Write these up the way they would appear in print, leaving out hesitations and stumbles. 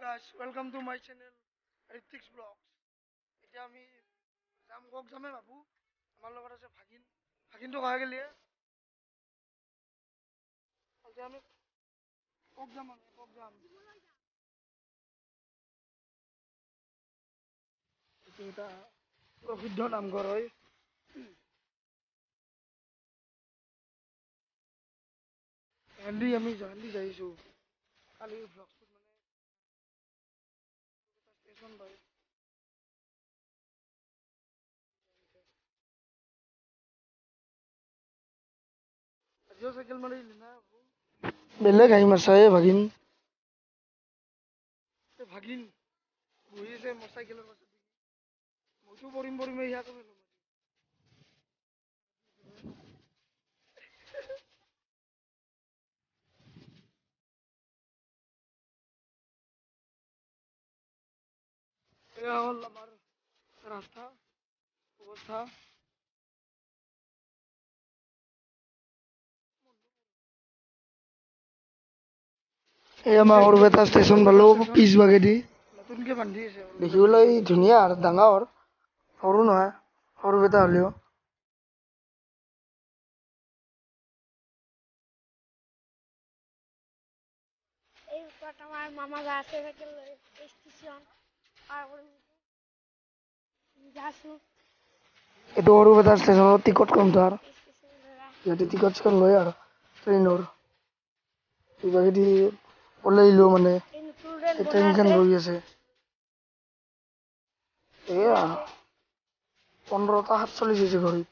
guys, welcome to my channel Ritik's Vlogs. এতিয়া আমি যাম কক যামে বাবু আমাৰ লগত আছে ভাগিনটো কহা গেলি এতিয়া আমি কক যাম এটা প্ৰসিদ্ধ নামঘৰ হয় আমি যাইছো কালি ভ্লগটোত মানে ষ্টেচন পাই আজিও চাইকেল মাৰিলি না বেলেগ আহি মাছাই ভাগিন বহি আছে মোৰ চাইকেলৰ পাছত মইতো পৰিম ইয়াক এয়া হ'ল আমাৰ ৰাস্তা অৱস্থা এই আমাৰ সৰুপেটা ষ্টেচন পালো পিছ বাগেদি নতুনকে বান্ধি আছে দেখিবলৈ ধুনীয়া আৰু ডাঙৰ সৰু নহয় সৰুপেটা হ'লেও এই ওপৰত আমাৰ মামা যা আছে চাইকেল লৈ ষ্টেচন পাৰ কৰি যাইছো এইটো সৰুপেটা ষ্টেচনত টিকট কাউণ্টাৰ আৰু ইয়াতে টিকট চিকট লয় আৰু ট্ৰেইনৰ ইবাগেদি ওলাইলো মানে ট্ৰেইনখন ৰৈ আছে এয়া 15টা 47 হৈছে ঘড়ীত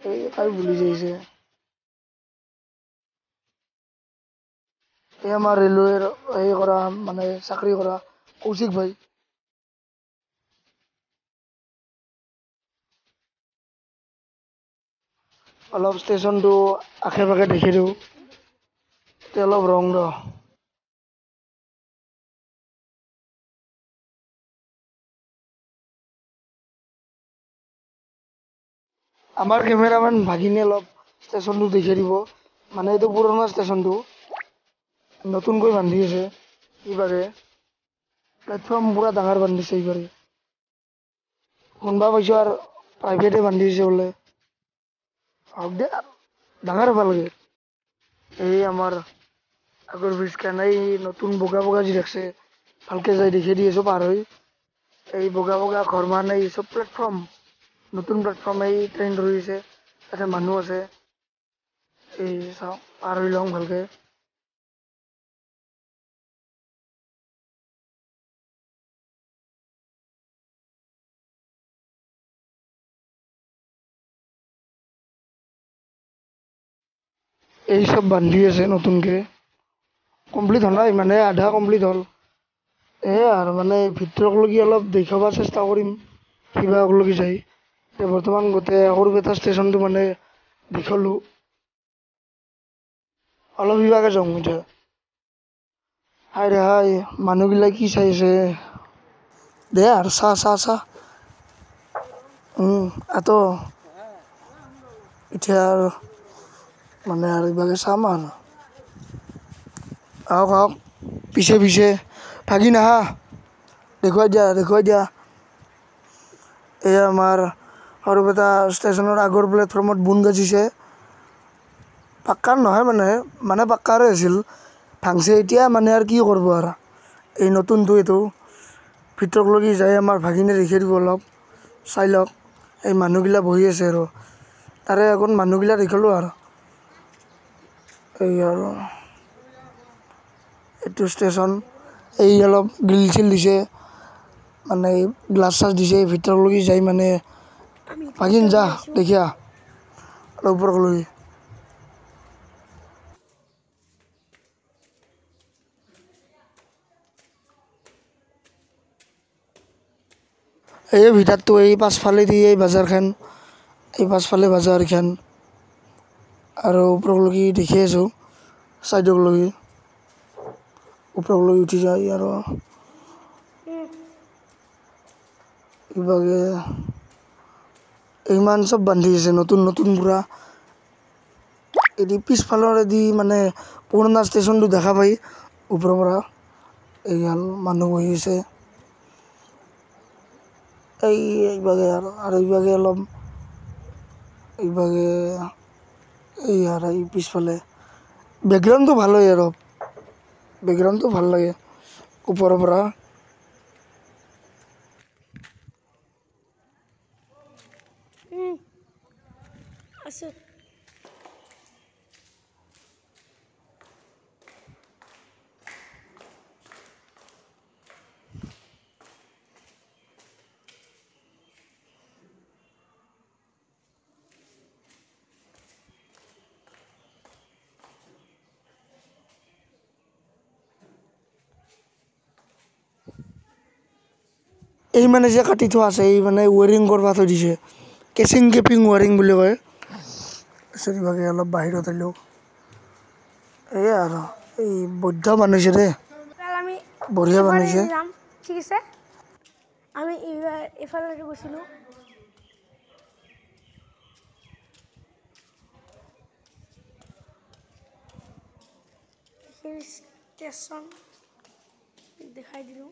এই তাই ভুলি যাইছে এই আমাৰ ৰেলৱেৰ এই কৰা মানে চাকৰি কৰা কৌশিক ভাই অলপ ষ্টেচনটো আশে পাশে দেখি দিওঁ এতিয়া অলপ ৰং ৰ আমাৰ কেমেৰামেন ভাগিনে অলপ ষ্টেচনটো দেখি দিব মানে এইটো পুৰণা ষ্টেচনটো নতুনকৈ বান্ধি আছে এইবাৰে প্লেটফৰ্ম পুৰা ডাঙৰ বান্ধিছে এইবাৰে শুনবা পাইছো আৰু প্ৰাইভেটে বান্ধিছে বোলে হওক দে ডাঙৰ হ'ব লাগে এই আমাৰ আগৰ ব্ৰিজখন এই নতুন বগা যি দেখছে ভালকে যাই দেখি দি আছো পাৰ হৈ এই বগা ঘৰ মানে এই চব প্লেটফৰ্ম নতুন প্লেটফৰ্ম এই ট্ৰেইন ধৰিছে তাতে মানুহ আছে এই চাওঁ পাৰ হৈ লওঁ ভালকে এই সব বান্ধি আছে নতুনকে কমপ্লিট হোৱা নাই মানে আধা কমপ্লিট হ'ল আৰু মানে ভিতৰলৈকে অলপ দেখাব চেষ্টা কৰিম কিবালৈকে যাই এতিয়া বৰ্তমান গোটেই সৰুপেটা ষ্টেচনটো মানে দেখালোঁ অলপ ইবাগে যাওঁ এতিয়া হাই ৰে হাই মানুহবিলাক কি চাইছে দে আৰু চাহ এত এতিয়া আৰু মানে আৰু ইবাগে চাম আৰু আহক পিছে ভাগি নাহা দেখুৱাই দিয়া এই আমাৰ সৰুপেটা ষ্টেচনৰ আগৰ প্লেটফৰ্মত বুন গাজিছে পাক্কাৰ নহয় মানে পাক্কাৰে আছিল ভাংছে এতিয়া মানে আৰু কি কৰিব আৰু এই নতুনটো এইটো ভিতৰলৈকে যাই আমাৰ ভাগিনে দেখি দিব অলপ চাই লওক এই মানুহগিলা বহি আছে আৰু তাৰে আগত মানুহগিলা দেখালোঁ আৰু এই আৰু এইটো ষ্টেচন এই অলপ গ্ৰিল চিল দিছে মানে গ্লাছ চাছ দিছে ভিতৰলৈকে যাই মানে ভাগিন যা দেখিয়া অলপ ওপৰলৈকে এই ভিতৰটো এই পাছফালে দি এই বাজাৰখন এই পাছফালে বাজাৰখন আৰু ওপৰলৈকে দেখি আছোঁ চাইডকলৈকে ওপৰলৈ উঠি যায় আৰু ইভাগে ইমান চব বান্ধি আছে নতুন পুৰা এদি পিছফালৰেদি মানে পুৰণা ষ্টেচনটো দেখা পাই ওপৰৰ পৰা এইগাল মানুহ বহি আছে এইভাগে আৰু এইভাগে অলপ এইভাগে এই আৰু এই পিছফালে বেকগ্ৰাউণ্ডটো ভাল হয় আৰু বেকগ্ৰাউণ্ডটো ভাল লাগে ওপৰৰ পৰা আছোঁ এই মানে যে কাটি থোৱা আছে এই মানে ৱেৰিং কৰিব থৈ দিছে কেচিং কেপিং ৱেৰিং বুলি কয় চৰিভাগে অলপ বাহিৰত আহিলেও এই আৰু এই বৈদ্ধ বনাইছে দেই কাল আমি বঢ়িয়া এইফালে বনাইছে যাম ঠিক আছে আমি এইফালে গৈছিলোঁ সেই ষ্টেচন দেখাই দিলোঁ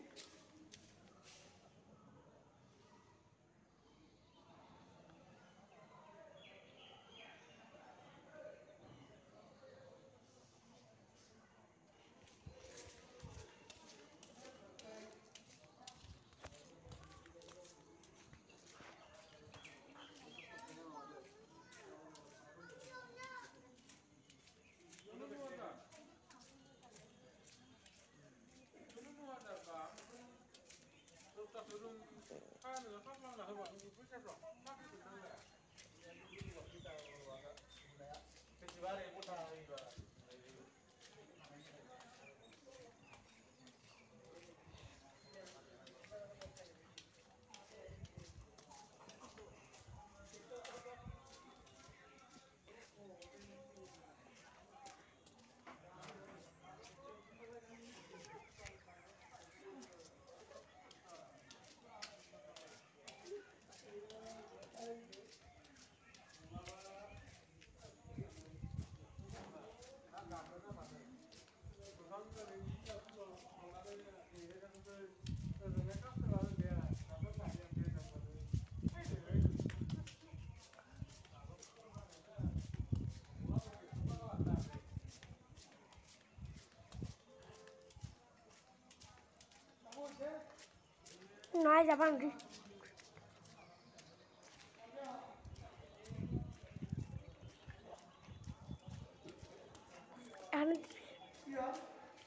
নাই যাবা নেকি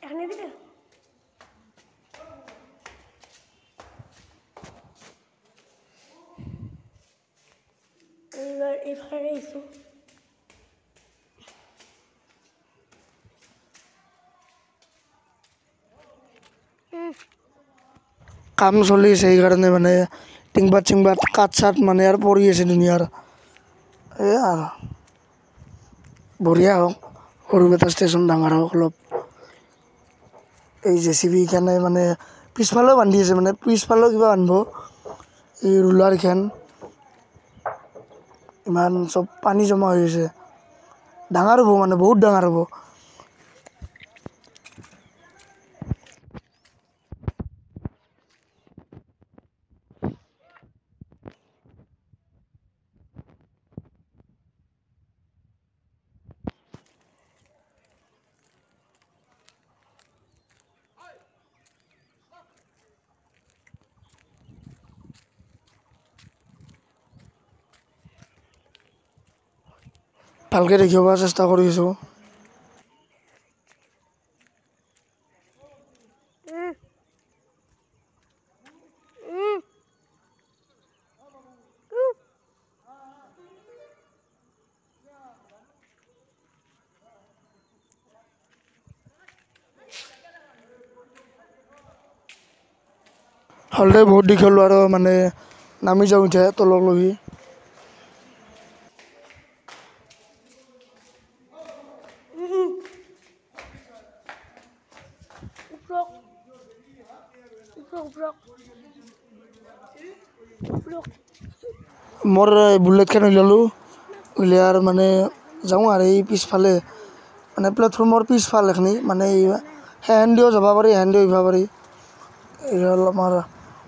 এখানে দিলে এইবার এখানে এসো কাম চলি আছে সেইকাৰণে মানে টিংবাত চিংবাত কাঠ চাঠ মানে আৰু পৰি আছে দুনিয়াৰ এই আৰু বঢ়িয়া হওক সৰুপেটা ষ্টেচন ডাঙৰ হওক অলপ এই জেচিবি খানে মানে পিছফালেও বান্ধি আছে মানে পিছফালেও কিবা বান্ধিব এই ৰুলাৰখন ইমান চব পানী জমা হৈ আছে ডাঙৰ হ'ব মানে বহুত ডাঙৰ হ'ব ভালকৈ দেখিব চেষ্টা কৰিছোঁ হলদে বহুত দীঘল আৰু মানে নামি যাওঁ এতিয়া তললৈকে মোৰ বুলেটখন উলিয়ালোঁ উলিয়াৰ মানে যাওঁ আৰু এই পিছফালে মানে প্লেটফৰ্মৰ পিছফাল এখিনি মানে হেহেন দিও যাব পাৰি হেহেন দিও আহিব পাৰি এই হ'ল আমাৰ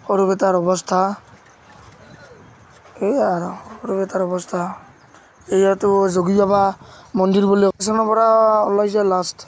সৰুপেটাৰ অৱস্থা। এই আৰু সৰুপেটাৰ অৱস্থা। এয়াতো যোগী বাবা মন্দিৰ বুলি ষ্টেচনৰ পৰা ওলাইছে লাষ্ট